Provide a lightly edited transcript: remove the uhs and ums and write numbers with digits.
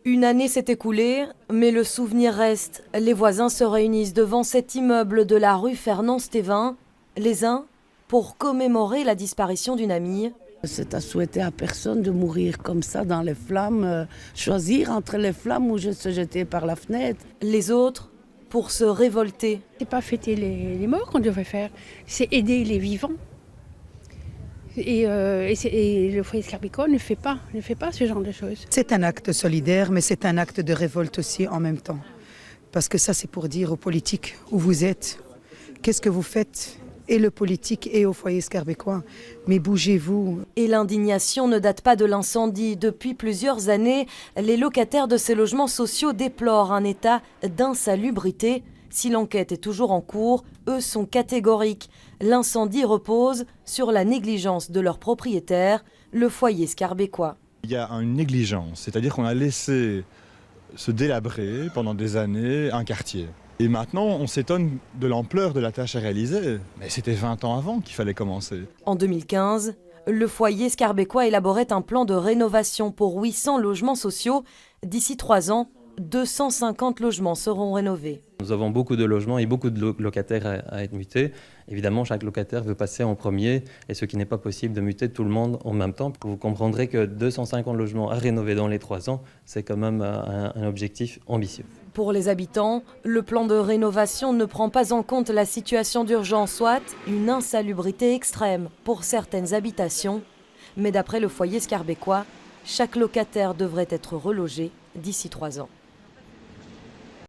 Une année s'est écoulée, mais le souvenir reste. Les voisins se réunissent devant cet immeuble de la rue Fernand-Stévin, les uns pour commémorer la disparition d'une amie. C'est à souhaiter à personne de mourir comme ça dans les flammes, choisir entre les flammes ou se jeter par la fenêtre. Les autres pour se révolter. C'est pas fêter les morts qu'on devrait faire, c'est aider les vivants. Et le foyer Scarbecois ne fait pas ce genre de choses. C'est un acte solidaire, mais c'est un acte de révolte aussi en même temps. Parce que ça, c'est pour dire aux politiques où vous êtes, qu'est-ce que vous faites, et le politique et au foyer Scarbecois. Mais bougez-vous. Et l'indignation ne date pas de l'incendie. Depuis plusieurs années, les locataires de ces logements sociaux déplorent un état d'insalubrité. Si l'enquête est toujours en cours, eux sont catégoriques. L'incendie repose sur la négligence de leur propriétaire, le foyer Scarbecois. Il y a une négligence, c'est-à-dire qu'on a laissé se délabrer pendant des années un quartier. Et maintenant, on s'étonne de l'ampleur de la tâche à réaliser. Mais c'était 20 ans avant qu'il fallait commencer. En 2015, le foyer Scarbecois élaborait un plan de rénovation pour 800 logements sociaux. D'ici 3 ans, 250 logements seront rénovés. Nous avons beaucoup de logements et beaucoup de locataires à être mutés. Évidemment, chaque locataire veut passer en premier, et ce qui n'est pas possible de muter tout le monde en même temps. Vous comprendrez que 250 logements à rénover dans les 3 ans, c'est quand même un objectif ambitieux. Pour les habitants, le plan de rénovation ne prend pas en compte la situation d'urgence, soit une insalubrité extrême pour certaines habitations. Mais d'après le foyer Scarbecois, chaque locataire devrait être relogé d'ici 3 ans.